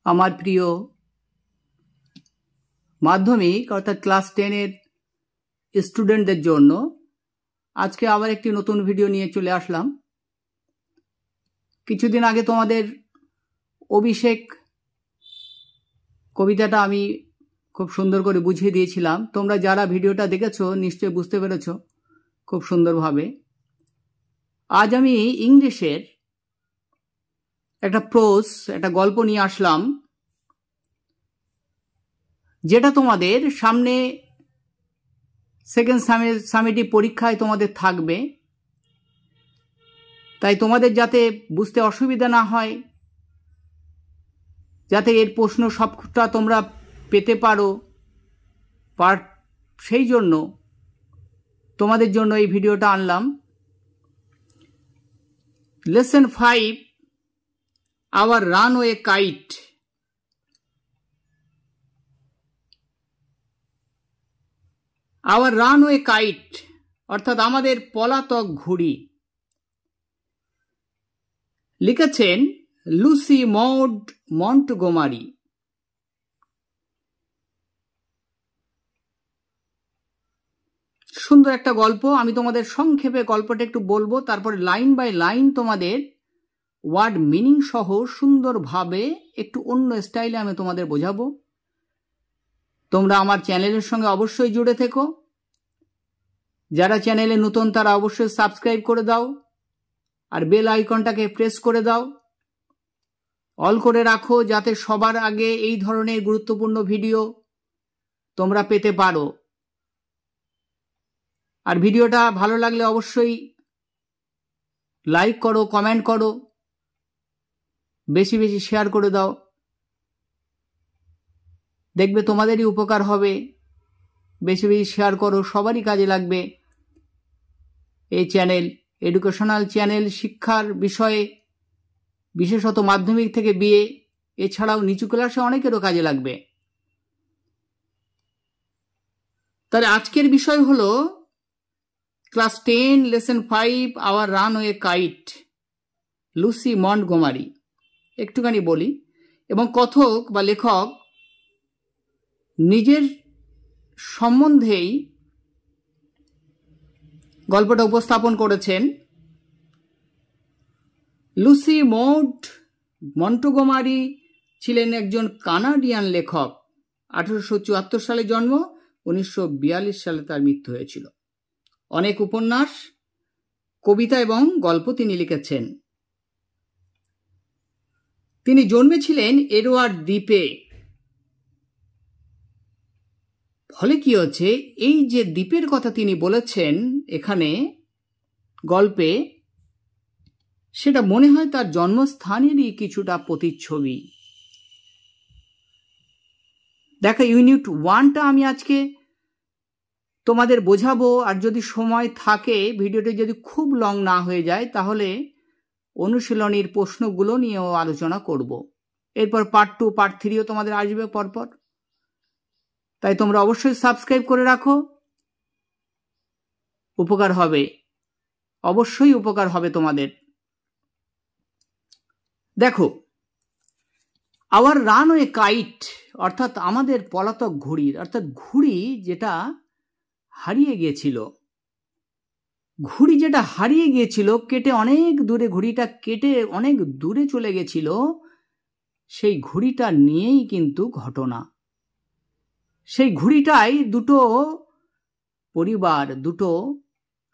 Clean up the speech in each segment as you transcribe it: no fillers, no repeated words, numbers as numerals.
আমার প্রিয় মাধ্যমিক অর্থাৎ ক্লাস 10 এর স্টুডেন্টদের জন্য আজকে আবার একটি নতুন ভিডিও নিয়ে চলে আসলাম। কিছুদিন আগে তোমাদের অভিষেক কবিতাটা আমি খুব সুন্দর করে বুঝিয়ে দিয়েছিলাম। তোমরা যারা ভিডিওটা দেখেছো নিশ্চয়ই বুঝতে পেরেছো খুব সুন্দরভাবে। আজ আমি ইংলিশের একটা গল্প নিয়ে আসলাম, যেটা তোমাদের সামনে সেকেন্ড সামেটিভ পরীক্ষায় তোমাদের থাকবে। তাই তোমাদের যাতে বুঝতে অসুবিধা না হয়, যাতে এর প্রশ্ন সবটা তোমরা পেতে পারো, সেই জন্য তোমাদের জন্য এই ভিডিওটা আনলাম। Lesson 5, our runaway kite. Our runaway kite অর্থাৎ আমাদের পলাতক ঘুড়ি। লিখেছেন লুসি মড মন্টগোমারি। সুন্দর একটা গল্প। আমি তোমাদের সংক্ষেপে গল্পটা একটু বলবো, তারপরে লাইন বাই লাইন তোমাদের ওয়ার্ড মিনিং সহ সুন্দরভাবে একটু অন্য স্টাইলে আমি তোমাদের বোঝাবো। তোমরা আমার চ্যানেলের সঙ্গে অবশ্যই জুড়ে থেকো। যারা চ্যানেলে নতুন তারা অবশ্যই সাবস্ক্রাইব করে দাও, আর বেল আইকনটাকে প্রেস করে দাও, অল করে রাখো, যাতে সবার আগে এই ধরনের গুরুত্বপূর্ণ ভিডিও তোমরা পেতে পারো। আর ভিডিওটা ভালো লাগলে অবশ্যই লাইক করো, কমেন্ট করো, বেশি বেশি শেয়ার করে দাও। দেখবে তোমাদেরই উপকার হবে। বেশি বেশি শেয়ার করো, সবারই কাজে লাগবে। এই চ্যানেল এডুকেশনাল চ্যানেল, শিক্ষার বিষয়ে, বিশেষত মাধ্যমিক থেকে বিএ, এছাড়াও নিচু ক্লাসে অনেকেরও কাজে লাগবে। তাহলে আজকের বিষয় হলো class 10 lesson 5, our runaway kite, Lucy Montgomery. একটুখানি বলি, এবং কথক বা লেখক নিজের সম্বন্ধেই গল্পটা উপস্থাপন করেছেন। লুসি মড মন্টগোমারি ছিলেন একজন কানাডিয়ান লেখক। 1874 সালে জন্ম, 1942 সালে তার মৃত্যু হয়েছিল। অনেক উপন্যাস, কবিতা এবং গল্প তিনি লিখেছেন। তিনি জন্মেছিলেন এডওয়ার্ড দ্বীপে। ফলে কি হচ্ছে, এই যে দ্বীপের কথা তিনি বলেছেন এখানে গল্পে, সেটা মনে হয় তার জন্মস্থানেরই কিছুটা প্রতিচ্ছবি। দেখো, ইউনিট 1টা আমি আজকে তোমাদের বোঝাবো, আর যদি সময় থাকে ভিডিওটি যদি খুব লং না হয়ে যায় তাহলে অনুশীলনীর প্রশ্নগুলো নিয়েও আলোচনা করব। এরপর পার্ট 2, পার্ট 3ও তোমাদের আসবে পরপর। তাই তোমরা অবশ্যই সাবস্ক্রাইব করে রাখো, উপকার হবে, অবশ্যই উপকার হবে তোমাদের। দেখো, আওয়ার রানওয়ে কাইট অর্থাৎ আমাদের পলাতক ঘুড়ির, অর্থাৎ ঘুড়ি যেটা হারিয়ে গিয়েছিল। ঘুড়ি যেটা হারিয়ে গিয়েছিল, ঘুড়িটা কেটে অনেক দূরে চলে গেছিল, সেই ঘুড়িটা নিয়েই কিন্তু ঘটনা। সেই ঘুড়িটাই দুটো পরিবার, দুটো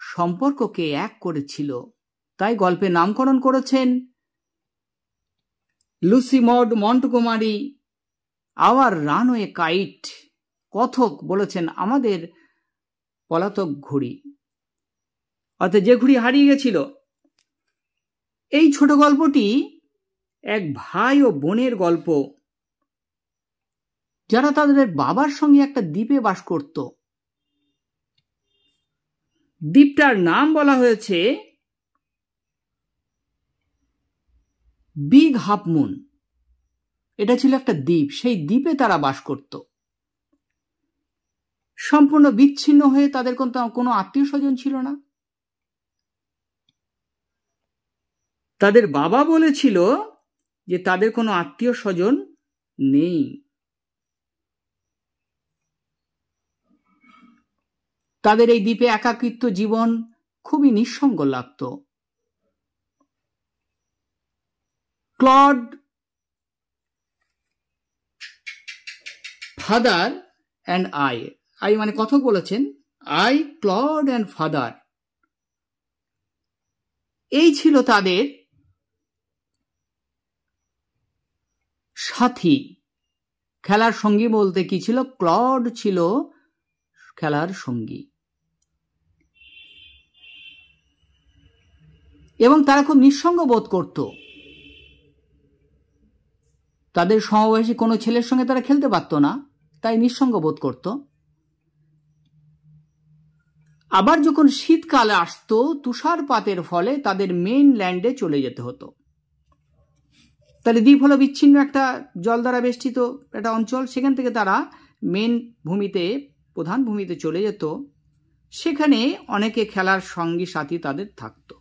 সম্পর্ককে এক করেছিল। তাই গল্পের নামকরণ করেছেন Lucy Maud Montgomery our runaway kite. কথক বলেছেন আমাদের পলাতক ঘুড়ি, অর্থাৎ যে ঘুড়ি হারিয়ে গেছিল। এই ছোট গল্পটি এক ভাই ও বোনের গল্প, যারা তাদের বাবার সঙ্গে একটা দ্বীপে বাস করত। দ্বীপটার নাম বলা হয়েছে বিগ হাফ মুন। এটা ছিল একটা দ্বীপ, সেই দ্বীপে তারা বাস করত। সম্পূর্ণ বিচ্ছিন্ন হয়ে, তাদের কোনো আত্মীয় স্বজন ছিল না। তাদের বাবা বলেছিল যে তাদের কোনো আত্মীয় স্বজন নেই। তাদের এই দ্বীপে একাকিত্ব জীবন খুবই নিঃসঙ্গ লাগত। ক্লড, ফাদার অ্যান্ড আই মানে কথক বলেছেন, আই, ক্লড অ্যান্ড ফাদার, এই ছিল তাদের সাথী। খেলার সঙ্গী বলতে কি ছিল? ক্লড ছিল খেলার সঙ্গী। এবং তারা খুব নিঃসঙ্গ বোধ করত। তাদের সমবয়সী কোনো ছেলের সঙ্গে তারা খেলতে পারত না, তাই নিঃসঙ্গ বোধ করত। আবার যখন শীতকালে আসতো, তুষারপাতের ফলে তাদের মেইনল্যান্ডে চলে যেতে হতো। তাহলে দ্বীপ হলো বিচ্ছিন্ন একটা জল দ্বারা বেষ্টিত একটা অঞ্চল, সেখান থেকে তারা মেন ভূমিতে, প্রধান ভূমিতে চলে যেত। সেখানে অনেকে খেলার সঙ্গী সাথী তাদের থাকতো।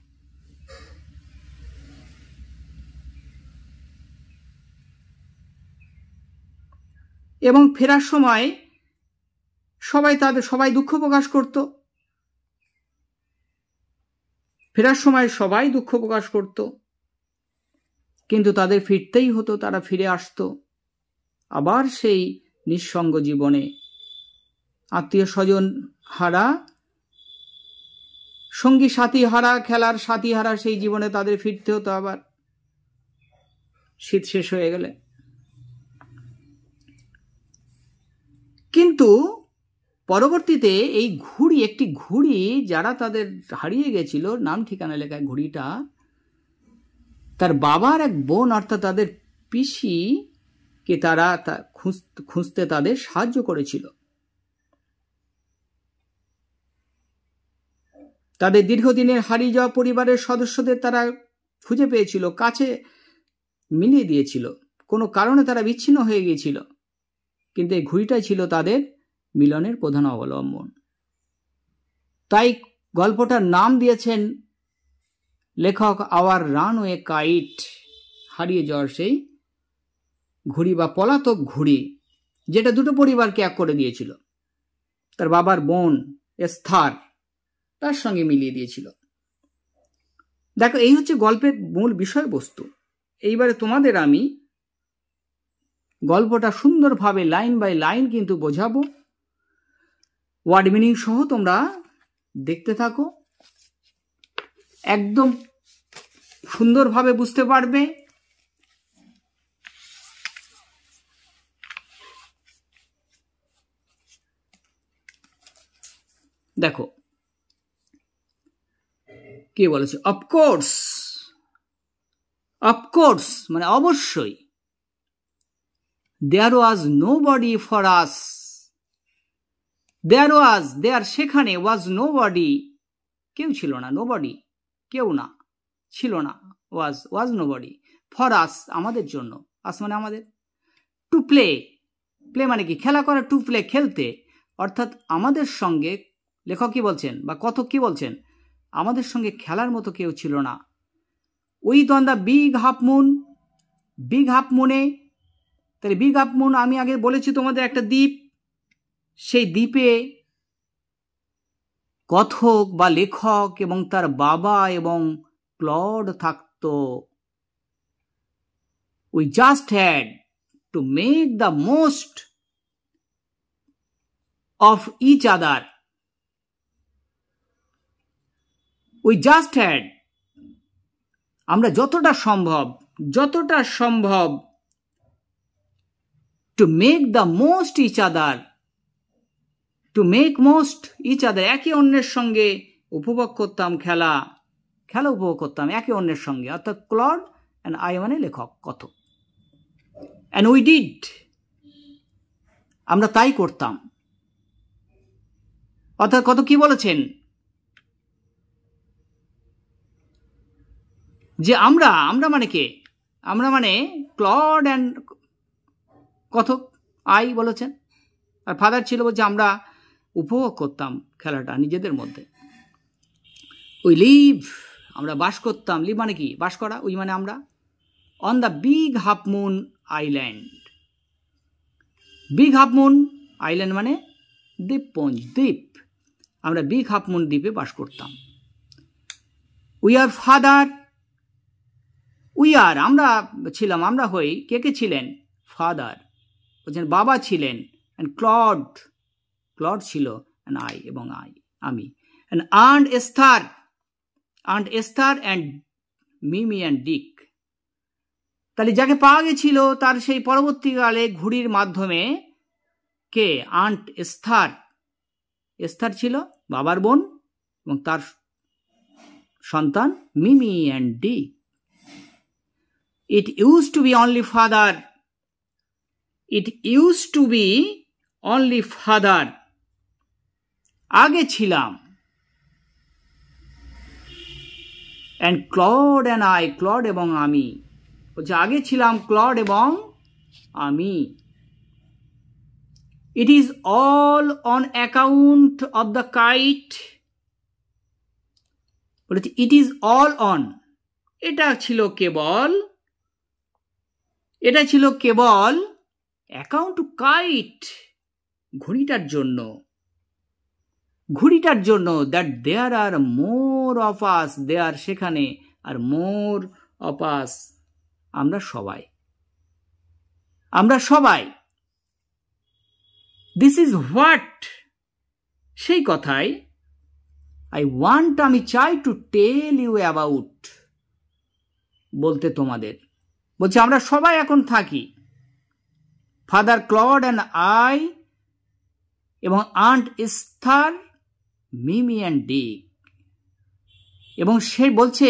এবং ফেরার সময় সবাই দুঃখ প্রকাশ করত। ফেরার সময় সবাই দুঃখ প্রকাশ করত, কিন্তু তাদের ফিরতেই হতো। তারা ফিরে আসতো আবার সেই নিঃসঙ্গ জীবনে, আত্মীয় স্বজন হারা, সঙ্গী সাথী হারা, খেলার সাথী হারা সেই জীবনে তাদের ফিরতে হতো আবার শীত শেষ হয়ে গেলে। কিন্তু পরবর্তীতে এই একটি ঘুড়ি, যারা তাদের হারিয়ে গেছিল, নাম ঠিকানা লেখা ঘুড়িটা, তার বাবার এক বোন অর্থাৎ তাদের পিসিকে তারা খুঁজতে তাদের সাহায্য করেছিল। তাদের দীর্ঘদিনের হারিয়ে যাওয়া পরিবারের সদস্যদের তারা খুঁজে পেয়েছিল, কাছে মিলিয়ে দিয়েছিল। কোনো কারণে তারা বিচ্ছিন্ন হয়ে গিয়েছিল, কিন্তু এই ঘুড়িটাই ছিল তাদের মিলনের প্রধান অবলম্বন। তাই গল্পটার নাম দিয়েছেন লেখক আওয়ার রানওয়ে কাইট, হারিয়ে যাওয়ার সেই ঘুড়ি বা পলাতক ঘুড়ি, যেটা দুটো পরিবারকে এক করে দিয়েছিল। তার বাবার বোন এস্থার তার সঙ্গে মিলিয়ে দিয়েছিল। দেখো, এই হচ্ছে গল্পের মূল বিষয়বস্তু। এইবারে তোমাদের আমি গল্পটা সুন্দরভাবে লাইন বাই লাইন কিন্তু বোঝাবো, ওয়ার্ড মিনিং সহ তোমরা দেখতে থাকো, একদম সুন্দরভাবে বুঝতে পারবে। দেখো কি বলেছে, অফকোর্স, অফকোর্স মানে অবশ্যই, there was nobody for us, there সেখানে, ওয়াজ নো বডি কেউ ছিল না, নো বডি কেউ না, ছিল না, was nobody, for us আমাদের জন্য, আস মানে আমাদের, টু প্লে, প্লে মানে কি খেলা করা, টু প্লে খেলতে, অর্থাৎ আমাদের সঙ্গে, লেখক কি বলছেন বা কথক কি বলছেন, আমাদের সঙ্গে খেলার মতো কেউ ছিল না। With on the big half moon, big half মুনে, তাহলে বিগ হাফ মুন আমি আগে বলেছি তোমাদের একটা দ্বীপ, সেই দ্বীপে কথক বা লেখক এবং তার বাবা এবং ক্লড থাকত। We just had to make the most of each other, we just had, আমরা যতটা সম্ভব to make the most each other, to make most each other, একে অন্যের সঙ্গে উপভোগ করতাম, খেলা উপভোগ করতাম একে অন্যের সঙ্গে, অর্থাৎ ক্লড অ্যান্ড আই মানে লেখক কথক, অ্যান্ড উই ডিড, আমরা তাই করতাম। অর্থাৎ কত কি বলেছেন যে আমরা মানে কে, আমরা মানে ক্লড অ্যান্ড কথক, আই বলেছেন, আর ফাদার ছিল বলছে আমরা উপভোগ করতাম খেলাটা নিজেদের মধ্যে। উই লিভ, আমরা বাস করতাম, লিভ মানে কি বাস করা, উই মানে আমরা, on the big half moon island, big half moon island মানে দ্বীপপুঞ্জ, দ্বীপ। আমরা বিগ হাফ মুন দ্বীপে বাস করতাম। We are father, we are আমরা ছিলাম, আমরা হই, কে কে ছিলেন? ফাদার বলছেন বাবা ছিলেন, অ্যান্ড ক্লড, ক্লড ছিল, অ্যান্ড আই এবং আমি, and aunt Esther, aunt Esther and Mimi and Dick. তাহলে যাকে পাওয়া গেছিল তার সেই পরবর্তীকালে ঘুড়ির মাধ্যমে কে? Aunt Esther. এস্থার ছিল বাবার বোন এবং তার সন্তান Mimi and Dick. It used to be only father. It used to be only father. আগে ছিলাম। And Claude and I, Claude এবং আমি, বলছে আগে ছিলাম ক্লড এবং আমি। It is all on account of the kite. বলেছে it is all on, এটা ছিল কেবল অ্যাকাউন্ট টু কাইট, ঘুড়িটার জন্য, that there R more of us, there সেখানে, আর মোর অফ আস আমরা সবাই। দিস ইজ হোয়াট, সেই কথাই আই ওয়ান্ট, আমি চাই টু টেল ইউ অ্যাবাউট, বলতে তোমাদের। বলছে আমরা সবাই এখন থাকি, ফাদার ক্লড অ্যান্ড আই এবং aunt Esther, Mimi and Dick. এবং সে বলছে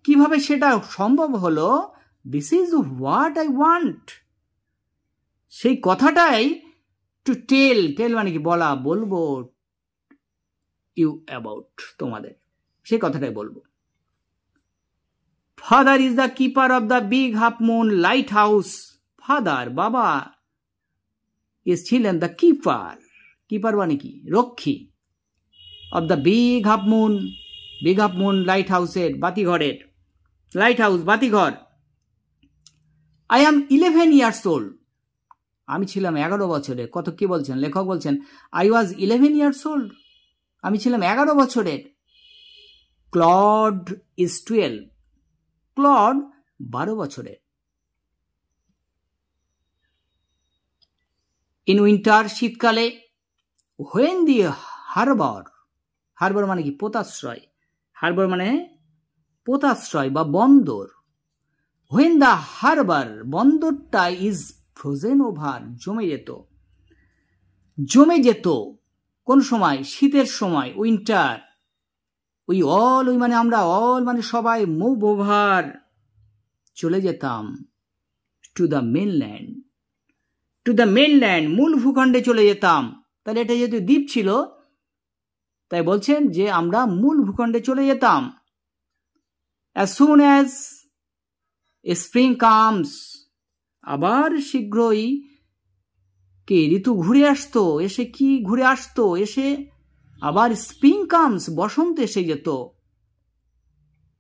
কিভাবে সেটা সম্ভব হলো? This is what I want, সেই কথাটাই টু টেল, মানে কি বলা, বলবো, ইউ অ্যাবাউট তোমাদের, সেই কথাটাই বলবো। Father is the keeper of the big half moon lighthouse. Father, বাবা, ছিলেন the keeper মানে কি? রক্ষী। of the big half moon lighthouse এর, বাতিঘরের, লাইটহাউস বাতিঘর। I am 11 years old. আমি ছিলাম 11 বছরের। কত কি বলছেন লেখক? বলছেন I was 11 years old. আমি ছিলাম 11 বছরের। Claude is 12. ক্লড 12 বছরের। ইন উইন্টার, শীতকালে, হোয়েন দি হারবার মানে কি? পোতাশ্রয়। হারবার মানে পোতাশ্রয় বা বন্দর। হোয়েন দ্য হারবার, বন্দরটা, ইজ ফ্রোজেন ওভার, জমে যেত। কোন সময়? শীতের সময়, উইন্টার। ওই অল, ওই মানে আমরা, অল মানে সবাই, মুভ ওভার, চলে যেতাম, টু দ্য মেনল্যান্ড, মূল ভূখণ্ডে চলে যেতাম। তাহলে এটা যেহেতু দ্বীপ ছিল, তাই বলছেন যে আমরা মূল ভূখণ্ডে চলে যেতাম। as soon as spring comes, আবার শীঘ্রই কি ঋতু ঘুরে আসতো, এসে আবার স্প্রিং কামস, বসন্ত এসে যেত।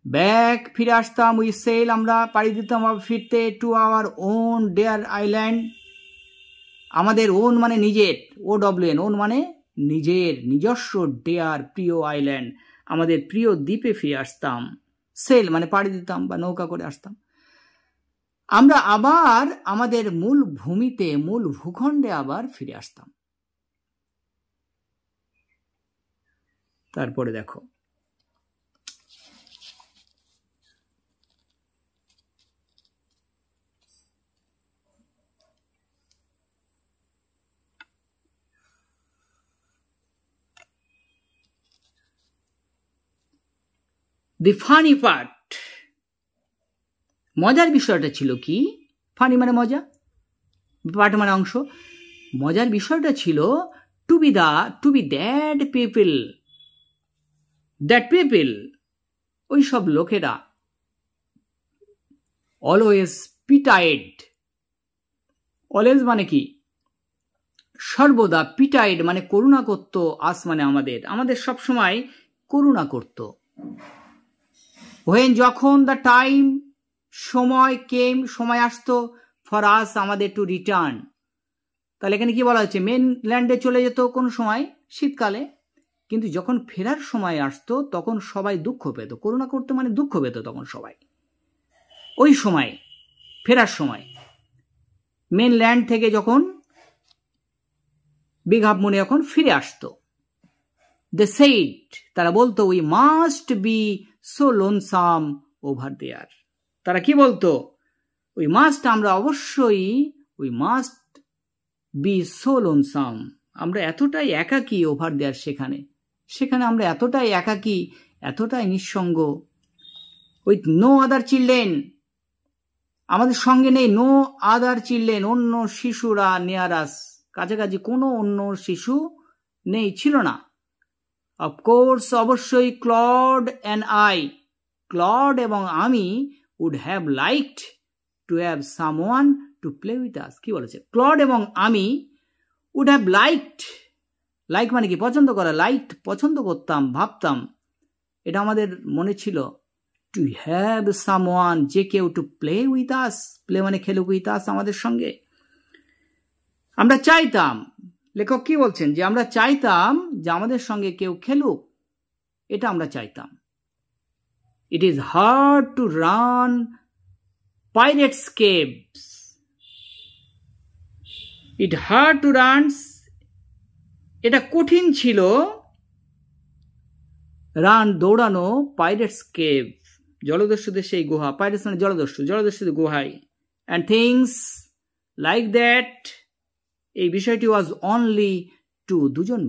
ব্যাক, ফিরে আসতাম। উই সেল, আমরা পাড়ি দিতাম ফিরতে, to our own dear island, আমাদের ওন মানে নিজের, OWN, ওন মানে নিজের, নিজস্ব, ডেয়ার প্রিয়, আইল্যান্ড আমাদের প্রিয় দ্বীপে ফিরে আসতাম। সেল মানে পাড়ি দিতাম বা নৌকা করে আসতাম। আমরা আবার আমাদের মূল ভূমিতে, মূল ভূখণ্ডে আবার ফিরে আসতাম। তারপরে দেখো, দি ফানি পার্ট, মজার বিষয়টা ছিল কি? ফানি মানে মজা, পার্ট মানে অংশ। মজার বিষয়টা ছিল টু বি দ্যাট পিপল, ওই সব লোকেরা, অলওয়েজ পিটাইড, অলওয়েজ মানে কি? সর্বদা, পিটাইড মানে করুণা করত, আস মানে আমাদের সব সময় করুণা করত। when, যখন, দ্য টাইম, সময়, কেম, সময় আসতো, ফর আস আমাদের, টু রিটার্ন, তাহলে এখানে কি বলা হচ্ছে, মেনল্যান্ডে চলে যেত কোন সময়, শীতকালে, কিন্তু যখন ফেরার সময় আসতো তখন সবাই দুঃখ পেত। করুণা করতে মানে দুঃখ পেত তখন সবাই, ওই সময় ফেরার সময় মেনল্যান্ড থেকে যখন বিগ হাফ মুনে যখন ফিরে আসতো। দে সেইড, তারা বলতো, we must be so lonesome over there. তারা কি বলতো, উই মাস্ট, আমরা অবশ্যই, we must be so lonesome, আমরা এতটাই একাকী ওভার দেয়ার, সেখানে সেখানে আমরা এতটাই একাকী, এতটাই নিঃসঙ্গ। উইথ নো আদার চিলড্রেন, আমাদের সঙ্গে নেই, নো আদার চিলড্রেন, অন্য শিশুরা, নিয়ারাস, কাছাকাছি কোনো অন্য শিশু নেই, ছিল না। অফকোর্স, অবশ্যই, ক্লড অ্যান্ড আই, ক্লড এবং আমি, would have liked to have someone to play with us. কি বলেছে, ক্লড এবং আমি, উড হ্যাভ লাইকড, লাইক মানে কি, পছন্দ করা, লাইকড পছন্দ করতাম, ভাবতাম, এটা আমাদের মনে ছিল, টু হ্যাভ সামওয়ান, যে কেউ, two play with us, play মানে খেলুক, উইথ আস আমাদের সঙ্গে। আমরা চাইতাম, লেখক কি বলছেন, যে আমরা চাইতাম যে আমাদের সঙ্গে কেউ খেলুক, এটা আমরা চাইতাম। It is hard to run pirates caves, it hard to run, এটা কঠিন ছিল, রান দৌড়ানো, পাইরেটস কেভ, জলদস্যুদের সেই গুহা, পাইরেটস মানে জলদস্যু, জলদস্যুদের গুহায়, অ্যান্ড থিংস লাইক দ্যাট, এই বিষয়টি ওয়াজ অনলি টু, দুজন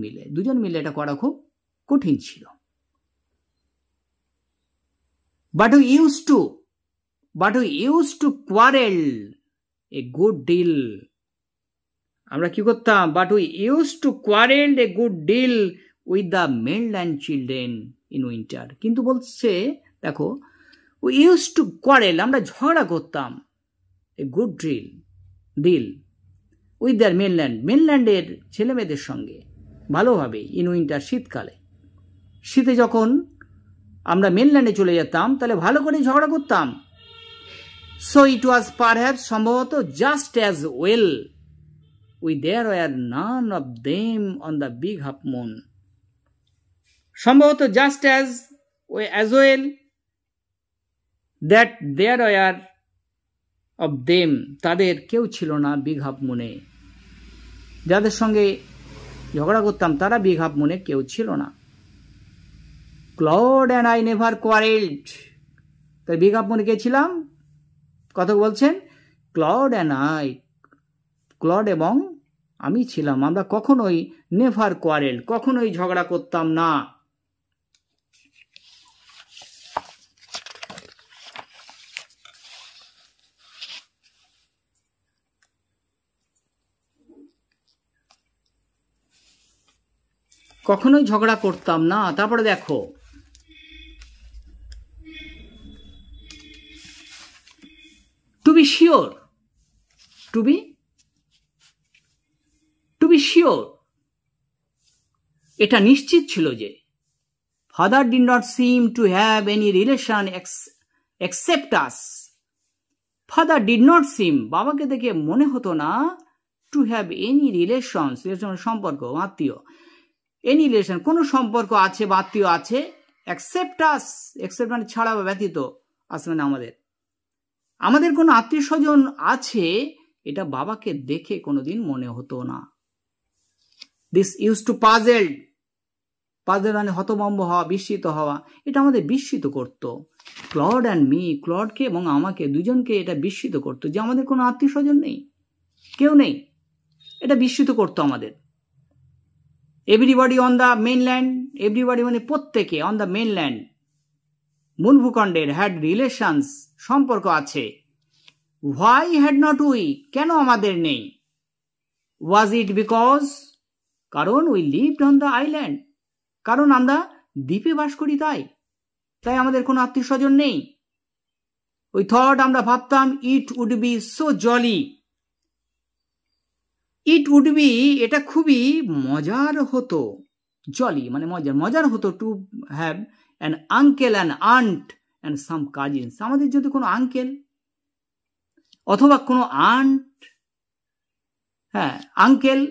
মিলে এটা করা খুব কঠিন ছিল। But we use to quarrel a good deal, আমরা কি করতাম, but we use to quarrel a good deal with the mainland children in winter. কিন্তু বলছে, দেখো, উই ইউজ টু কোয়ারেল, আমরা ঝগড়া করতাম, a good deal with their মেনল্যান্ডের ছেলে মেয়েদের সঙ্গে, ভালোভাবে, ইন উইন্টার, শীতকালে, শীতে যখন আমরা মেনল্যান্ডে চলে যেতাম তাহলে ভালো করে ঝগড়া করতাম। সো ইট ওয়াজ পারহ্যাপস, সম্ভবত, just as well, we there were none of them on the big half moon, সম্ভবত, just as well, that there were of them, তাদের কেউ ছিল না বিগ হাফ মুনে, যাদের সঙ্গে ঝগড়া করতাম তারা বিগ হাফ মুনে কেউ ছিল না। ক্লড অ্যান্ড আই নেভার কোয়ারেলড, তাই বিগ হাফ মুনে কে ছিলাম, কথা বলছেন, ক্লড অ্যান্ড আই, ক্লড এবং আমি ছিলাম, আমরা কখনোই নেভার কোয়ারেল, কখনোই ঝগড়া করতাম না। কখনোই ঝগড়া করতাম না। তারপরে দেখো, to be sure, to be sure, এটা নিশ্চিত ছিল যে, father did not seem to have any relation except us, father did not seem, বাবাকে দেখে মনে হতো না, টু হ্যাভ এনি রিলেশন, সম্পর্ক, আত্মীয়, এনি রিলেশন, কোনো সম্পর্ক আছে বা আত্মীয় আছে, অ্যাকসেপ্ট আস, অ্যাকসেপ্ট মানে ছাড়া বা ব্যতীত, আস মানে আমাদের কোনো আত্মীয় স্বজন আছে, এটা বাবাকে দেখে কোনোদিন মনে হতো না। দিস ইউজ টু পাজেল মানে হতভম্ব হওয়া, বিস্মিত হওয়া, এটা আমাদের বিস্মিত করত। ক্লড অ্যান্ড মি, ক্লডকে এবং আমাকে, দুজনকে এটা বিস্মিত করত যে আমাদের কোনো আত্মীয় স্বজন নেই, কেউ নেই, এটা বিস্মিত করতো আমাদের। Everybody on the mainland, everybody মানে প্রত্যেকে, অন দ্য মেনল্যান্ড, মূল ভূখণ্ডের, হ্যাড রিলেশনস, সম্পর্ক আছে। হোয়াই হ্যাড নট উই, কেন আমাদের নেই? ওয়াজ ইট বিকজ, কারণ we lived on the island, কারণ আমরা দ্বীপে বাস করি, তাই আমাদের কোনো আত্মীয় স্বজন নেই। উই থট, আমরা ভাবতাম, it would be so jolly, it would be, এটা খুবই মজার হতো, জলি মানে মজার হতো, to have an uncle and aunt and some cousins, আমাদের যদি কোনো আঙ্কেল অথবা কোনো আন্ট, হ্যাঁ, আঙ্কেল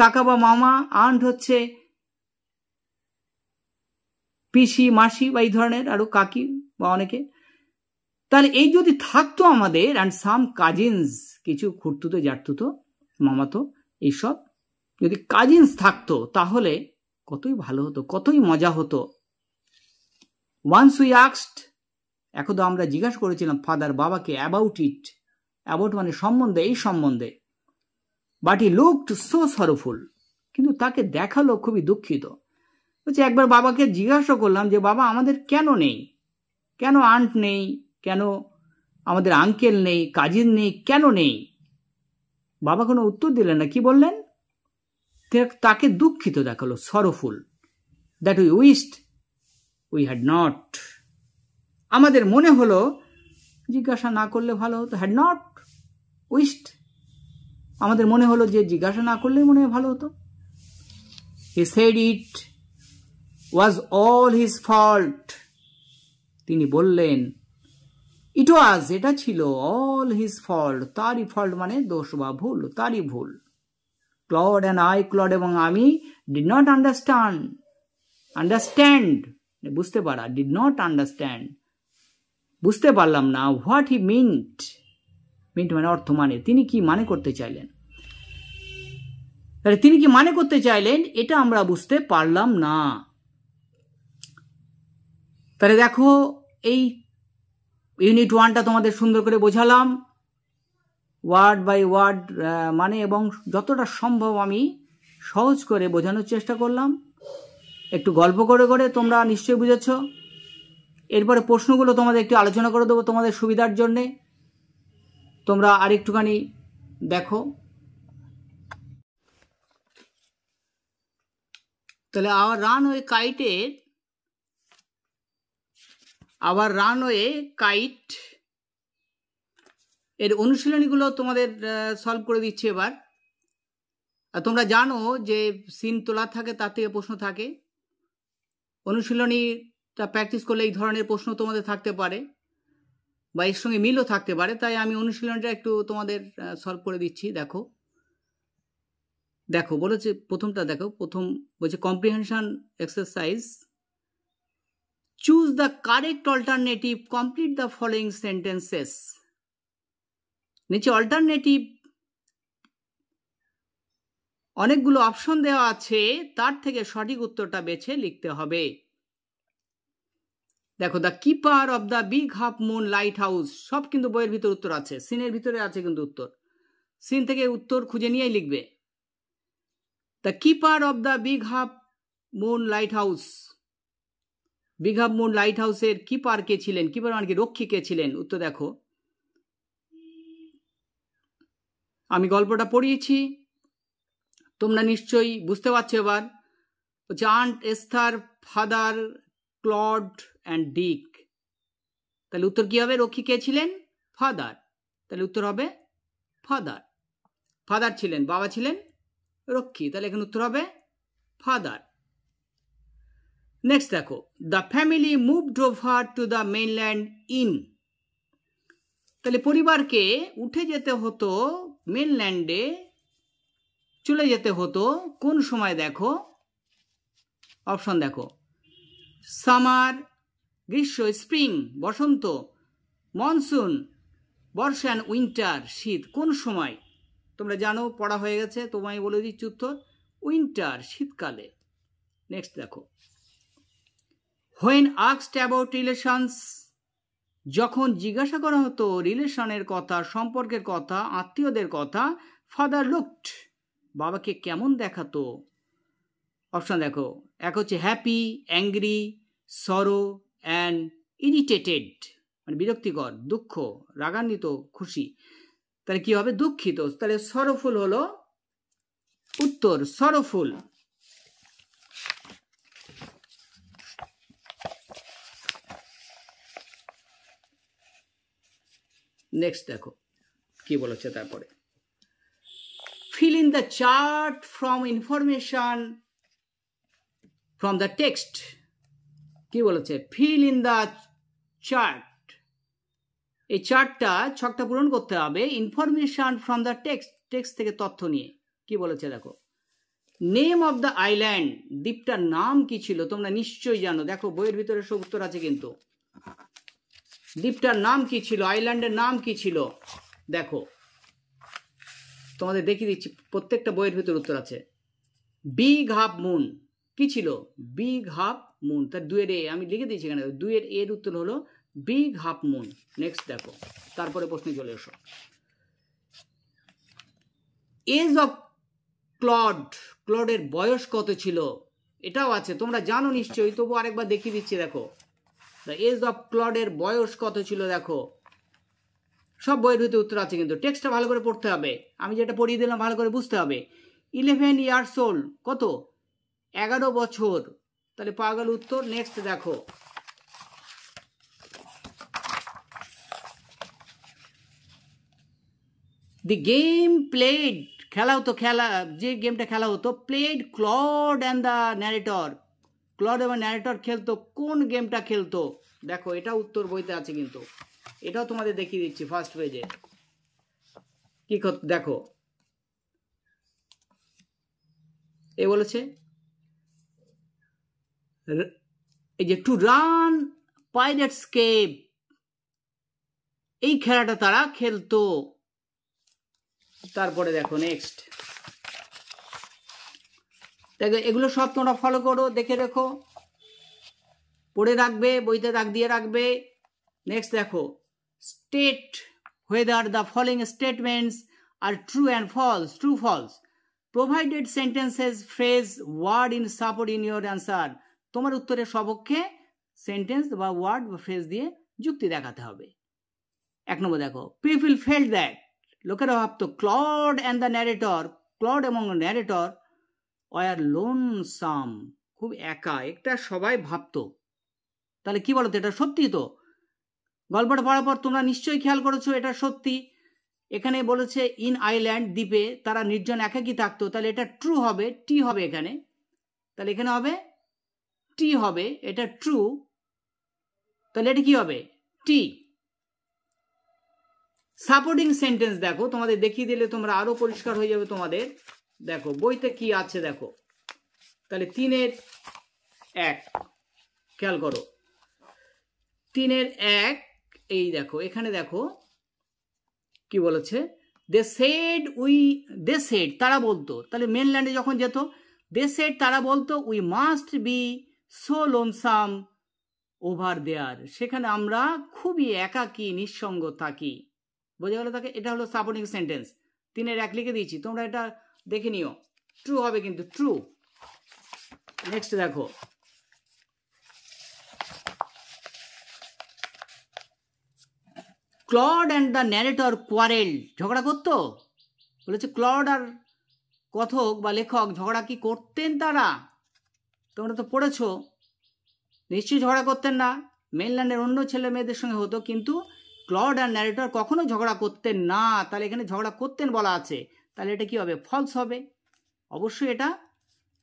কাকা বা মামা, আন্ট হচ্ছে পিসি মাসি বা এই ধরনের, আরো কাকি বা অনেকে। তাহলে এই যদি থাকতো আমাদের, অ্যান্ড সাম কাজিনস, কিছু খুঁড়তুতো জাটতুতো মামাতো এইসব যদি কাজিনস থাকতো তাহলে কতই ভালো হতো, কতই মজা হতো। ওয়ান্স উই আস্কড, একদা আমরা জিজ্ঞাসা করেছিলাম ফাদার বাবাকে, অ্যাবাউট ইট, অ্যাবাউট মানে সম্বন্ধে, এই সম্বন্ধে। বাট হি লুকড সো সরোফুল, কিন্তু তাকে দেখালো খুবই দুঃখিত। বলছে একবার বাবাকে জিজ্ঞাসা করলাম যে বাবা আমাদের কেন নেই, কেন আন্ট নেই, কেন আমাদের আঙ্কেল নেই, কাজিন নেই, কেন নেই? বাবা কোনো উত্তর দিলেন না। কি বললেন? তাকে দুঃখিত দেখালো, sorrowful, that we wished we had not. আমাদের মনে হলো জিজ্ঞাসা না করলে ভালো হতো, হ্যাড নট উইশড, আমাদের মনে হলো যে জিজ্ঞাসা না করলেই মনে হয় ভালো হতো। He said it was all his fault, তিনি বললেন ইট ওয়াজ, এটা ছিল, অল হিজ ফল্ট, তারই ফল্ট মানে দোষ বা ভুল, তারই ভুল। ক্লড অ্যান্ড আই, ক্লড এবং আমি, ডিড নট আন্ডারস্ট্যান্ড, আন্ডারস্ট্যান্ড বুঝতে পারা, ডিড নট আন্ডারস্ট্যান্ড বুঝতে পারলাম না, হোয়াট হি মিন্ট, মিন্ট মানে অর্থ, মানে তিনি কি মানে করতে চাইলেন, তাহলে তিনি কি মানে করতে চাইলেন এটা আমরা বুঝতে পারলাম না। তাহলে দেখো এই ইউনিট 1টা তোমাদের সুন্দর করে বোঝালাম, ওয়ার্ড বাই ওয়ার্ড মানে, এবং যতটা সম্ভব আমি সহজ করে বোঝানোর চেষ্টা করলাম, একটু গল্প করে করে, তোমরা নিশ্চয়ই বুঝেছ। এরপরে প্রশ্নগুলো তোমাদের একটু আলোচনা করে দেবো তোমাদের সুবিধার জন্যে, তোমরা আরেকটুখানি দেখো। তাহলে আওয়ার রানওয়ে কাইটের, আওয়ার রানওয়ে কাইট এর অনুশীলনীগুলো তোমাদের সলভ করে দিচ্ছি এবার। আর তোমরা জানো যে সিন তোলা থাকে, তার থেকে প্রশ্ন থাকে, অনুশীলনীটা প্র্যাকটিস করলে এই ধরনের প্রশ্ন তোমাদের থাকতে পারে বা এর সঙ্গে মিলও থাকতে পারে, তাই আমি অনুশীলনটা একটু তোমাদের সলভ করে দিচ্ছি। দেখো দেখো বলেছে প্রথমটা, দেখো প্রথম বলছে comprehension exercise, choose the correct alternative, complete the following sentences. নিচে অল্টারনেটিভ অনেকগুলো অপশন দেওয়া আছে, তার থেকে সঠিক উত্তরটা বেছে লিখতে হবে। দেখো the keeper of the big half moon light house, সব কিন্তু বইয়ের ভিতর উত্তর আছে, সিনের ভিতরে আছে কিন্তু উত্তর, সিন থেকে উত্তর খুঁজে নিয়েই লিখবে। The keeper of the big half moon light house, big half moon light হাউসের কিপার কে ছিলেন, কিপার মানে কি রক্ষী কে ছিলেন? উত্তর দেখো, আমি গল্পটা পড়িয়েছি, তোমরা নিশ্চয়ই বুঝতে পারছো এবার। হচ্ছে aunt Esther, father Claude and Dick. তাহলে উত্তর কি হবে? রক্ষী কে ছিলেন? ফাদার। তাহলে উত্তর হবে ফাদার, ফাদার ছিলেন, বাবা ছিলেন রক্ষী, তাহলে এখানে উত্তর হবে ফাদার। নেক্সট দেখো, the family moved over to the mainland in. তাহলে পরিবারকে উঠে যেতে হতো, মেনল্যান্ডে চলে যেতে হতো কোন সময়? দেখো অপশন দেখো, সামার গ্রীষ্ম, spring Basanta, monsoon Barsha, and winter শীত। কোন সময়? তোমরা জানো, পড়া হয়ে গেছে, তোমায় বলে দিচ্ছি উত্তর, উইন্টার শীতকালে। নেক্সট দেখো, হোয়েন আস্কড অ্যাবাউট রিলেশনস, যখন জিজ্ঞাসা করা হতো রিলেশনের কথা, সম্পর্কের কথা, আত্মীয়দের কথা, ফাদার লুকড, বাবাকে কেমন দেখাতো? অপশন দেখো, এক হচ্ছে হ্যাপি, অ্যাংরি, সরো অ্যান্ড ইরিটেটেড, মানে বিরক্তিকর, দুঃখ, রাগান্বিত, খুশি। তাহলে কি হবে? দুঃখিত। তাহলে সরোফুল হলো উত্তর, সরোফুল। নেক্সট দেখো কি বলেছে তারপরে, fill in the chart from information from the text। কি বলেছে? fill in the chart এই ছকটা পূরণ করতে হবে ইনফরমেশন ফ্রম দ্য টেক্সট থেকে তথ্য নিয়ে। কি বলেছে দেখো, নেম অফ দ্য আইল্যান্ড, দ্বীপটার নাম কি ছিল? তোমরা নিশ্চয়ই জানো, দেখো বইয়ের ভিতরে সব উত্তর আছে কিন্তু। দ্বীপটার নাম কি ছিল, আইল্যান্ডের নাম কি ছিল? দেখো তোমাদের দেখিয়ে দিচ্ছি, প্রত্যেকটা বইয়ের ভিতরে উত্তর আছে। বিগ হাফ মুন কি ছিল? বিগ হাফ মুন, তার 2 এর আমি লিখে দিয়েছি এখানে, 2 এর উত্তর হলো বিগ হাফ মুন। নেক্সট দেখো, তারপরে প্রশ্নে চলে এসো। এজ অফ ক্লডের বয়স কত ছিল? এটাও আছে, তোমরা জানো নিশ্চয়ই, তবু আরেকবার দেখিয়ে দিচ্ছি। দেখো দ্য এজ অফ ক্লডের বয়স কত ছিল, দেখো সব বইয়ের ভিতরে উত্তর আছে কিন্তু টেক্সটটা ভালো করে পড়তে হবে। আমি যেটা পড়িয়ে দিলাম ভালো করে বুঝতে হবে। 11 ইয়ার্স ওল্ড, কত? 11 বছর, তাহলে পাওয়া গেল উত্তর। নেক্সট দেখো, দি গেম প্লেড, খেলা হতো, যে গেমটা খেলা হতো, played Claude and the narrator, Claude এবং ন্যারেটর খেলতো, কোন গেমটা খেলতো? দেখো এটা উত্তর বইতে আছে কিন্তু, এটাও তোমাদের দেখিয়ে দিচ্ছি ফার্স্ট পেজে। কি দেখো, এ বলেছে এই যে টু রান পাইরেটস কেভ, এই খেলাটা তারা খেলতো। তারপরে দেখো নেক্সট, দেখো এগুলো সব তোমরা ফলো করো, দেখে রেখো, পড়ে রাখবে, বইতে দাগ দিয়ে রাখবে। নেক্সট দেখো, state whether the following statements are true and false, true false, provided sentences phrase word in support in your answer, তোমার উত্তরের সপক্ষে সেন্টেন্স বা ওয়ার্ড বা ফ্রেজ দিয়ে যুক্তি দেখাতে হবে। 1 নম্বর দেখো, people felt that, লোকেরা ভাবতো Claude and the narrator, Claude এবং ন্যারেটর ওয়ার লোনসাম, খুব একা, একটা সবাই ভাবতো। তাহলে কি বলতো, এটা সত্যি তো? গল্পটা পড়ার পর তোমরা নিশ্চয়ই খেয়াল করেছো এটা সত্যি। এখানে বলেছে ইন আইল্যান্ড, দ্বীপে তারা নির্জন একাকী থাকতো, তাহলে এটা ট্রু হবে, টি হবে এখানে, তাহলে এখানে হবে টি হবে, এটা ট্রু, তাহলে এটা কি হবে? টি। সাপোর্টিং সেন্টেন্স দেখো, তোমাদের দেখিয়ে দিলে তোমরা আরো পরিষ্কার হয়ে যাবে তোমাদের। দেখো বইতে কি আছে দেখো, তাহলে 3 এর 1, খেয়াল করো 3 এর 1, এই দেখো এখানে দেখো কি বলেছে, দে সেড তারা বলতো, তাহলে মেনল্যান্ডে যখন যেত দে সেড তারা বলতো we must be so lonesome over there, সেখানে আমরা খুবই একাকী নিঃসঙ্গ থাকি। বোঝা গেল? তাকে এটা হলো সাপোর্টিং সেন্টেন্স। 3 এর 1 লিখে দিয়েছি, তোমরা এটা দেখে নিও, ট্রু হবে কিন্তু, ট্রু। নেক্সট দেখো, clod and the narrator quarrel, ঝগড়া করতো? বলেছে ক্লড আর কথক বা লেখক ঝগড়া কি করতেন তারা? তোমরা তো পড়েছো, নিশ্চয়ই ঝগড়া করতেন না, মেনল্যান্ডের অন্য ছেলে মেয়েদের সঙ্গে হতো, কিন্তু ক্লড আর ন্যারেটর কখনো ঝগড়া করতেন না। তাহলে এখানে ঝগড়া করতেন বলা আছে, তাহলে এটা কি হবে? ফলস হবে, অবশ্যই এটা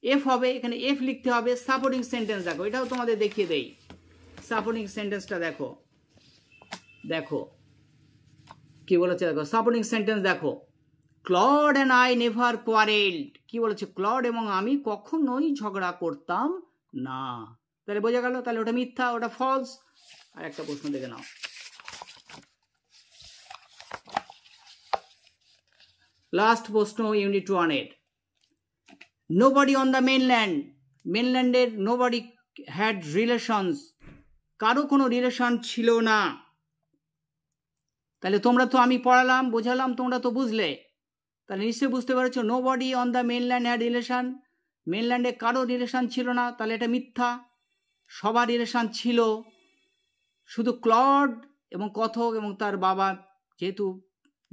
এফ হবে, এখানে এফ লিখতে হবে। সাপোর্টিং সেন্টেন্স দেখো, এটাও তোমাদের দেখিয়ে দেই, সাপোর্টিং সেন্টেন্সটা দেখো, দেখো কি বলেছে দেখো, সাপোর্টিং সেন্টেন্স দেখো, ক্লড অ্যান্ড আই নেভার কোয়ারেলড, কি বলেছে? ক্লড এবং আমি কখনোই ঝগড়া করতাম না, তাহলে বোঝা গেল, তাহলে ওটা মিথ্যা, ওটা ফলস। আর একটা প্রশ্ন দেখে নাও, লাস্ট প্রশ্ন ইউনিট 1 এর, নোবডি অন দ্য মেনল্যান্ড, মেনল্যান্ডের নোবডি হ্যাড রিলেশনস, কারো কোনো রিলেশন ছিল না। তাহলে তোমরা তো, আমি পড়ালাম বোঝালাম, তোমরা তো বুঝলে, তাহলে নিশ্চয়ই বুঝতে পেরেছো nobody on the mainland had relation, মেনল্যান্ডে কারো রিলেশন ছিল না, তাহলে এটা মিথ্যা, সবার রিলেশন ছিল, শুধু ক্লড এবং কথক এবং তার বাবা যেহেতু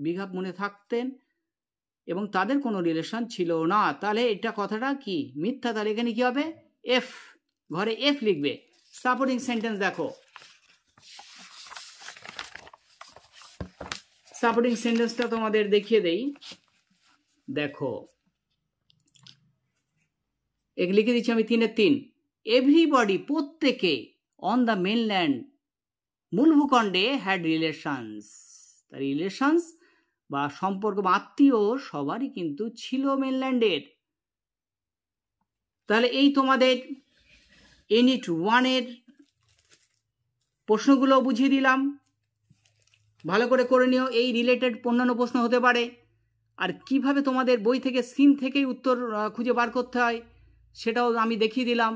বিঘাপ মনে থাকতেন এবং তাদের কোনো রিলেশন ছিল না, তাহলে এটা কথাটা কি? মিথ্যা। তাহলে এখানে কি হবে? এফ, ঘরে এফ লিখবে। সাপোর্টিং সেন্টেন্স দেখো, সাপোর্টিং সেন্টেন্সটা তোমাদের দেখিয়ে দেই, দেখো এগুলি লিখে দিচ্ছি আমি 3 এর 3, এভরিবডি প্রত্যেকে, অন দ্য মেনল্যান্ড মূল ভূখণ্ডে হ্যাড রিলেশনস। রিলেশনস বা সম্পর্ক বা আত্মীয় সবারই কিন্তু ছিল মেনল্যান্ডের। তাহলে এই তোমাদের ইউনিট 1-এর প্রশ্নগুলো বুঝিয়ে দিলাম, ভালো করে করে নিও। এই রিলেটেড অন্যান্য প্রশ্ন হতে পারে, আর কিভাবে তোমাদের বই থেকে সিন থেকেই উত্তর খুঁজে বার করতে হয় সেটাও আমি দেখিয়ে দিলাম।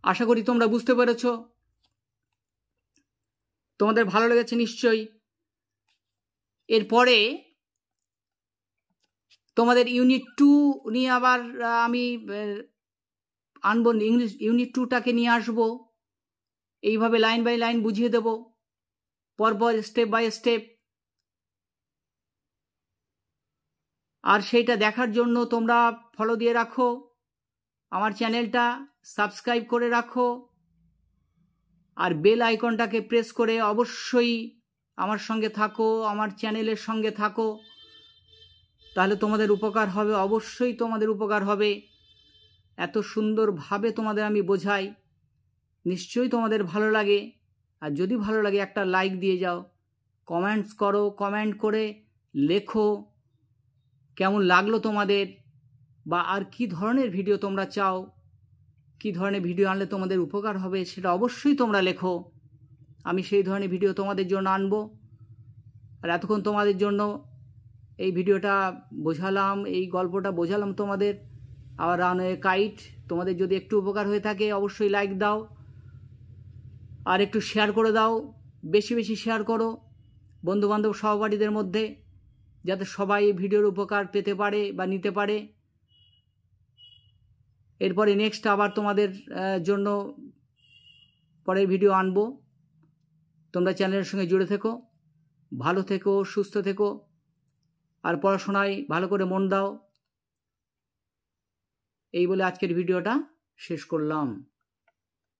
আশা করি তোমরা বুঝতে পেরেছ, তোমাদের ভালো লেগেছে নিশ্চয়ই। এরপরে তোমাদের ইউনিট 2 নিয়ে আবার আমি আনবো, ইংলিশ ইউনিট 2টাকে নিয়ে আসবো, এইভাবে লাইন বাই লাইন বুঝিয়ে দেব পরপর স্টেপ বাই স্টেপ। আর সেইটা দেখার জন্য তোমরা ফলো দিয়ে রাখো, আমার চ্যানেলটা সাবস্ক্রাইব করে রাখো, আর বেল আইকনটাকে প্রেস করে অবশ্যই আমার সঙ্গে থাকো, আমার চ্যানেলের সঙ্গে থাকো, তাহলে তোমাদের উপকার হবে, অবশ্যই তোমাদের উপকার হবে। এত সুন্দরভাবে তোমাদের আমি বোঝাই, নিশ্চয়ই তোমাদের ভালো লাগে। আর যদি ভালো লাগে একটা লাইক দিয়ে যাও, কমেন্টস করো, কমেন্ট করে লেখো কেমন লাগলো তোমাদের, বা আর কি ধরনের ভিডিও তোমরা চাও, কি ধরনের ভিডিও আনলে তোমাদের উপকার হবে সেটা অবশ্যই তোমরা লেখো। আমি সেই ধরনের ভিডিও তোমাদের জন্য আনবো। আর এতক্ষণ তোমাদের জন্য এই ভিডিওটা বোঝালাম, এই গল্পটা বোঝালাম তোমাদের, আবার রান এ কাইট। তোমাদের যদি একটু উপকার হয়ে থাকে অবশ্যই লাইক দাও, আর একটু শেয়ার করে দাও, বেশি বেশি শেয়ার করো বন্ধুবান্ধব সহপাঠীদের মধ্যে, যাতে সবাই এই ভিডিওর উপকার পেতে পারে বা নিতে পারে। এরপরে নেক্সট আবার তোমাদের জন্য পরের ভিডিও আনবো। তোমরা চ্যানেলের সঙ্গে জুড়ে থেকো, ভালো থেকো, সুস্থ থেকো, আর পড়াশোনায় ভালো করে মন দাও। এই বলে আজকের ভিডিওটা শেষ করলাম।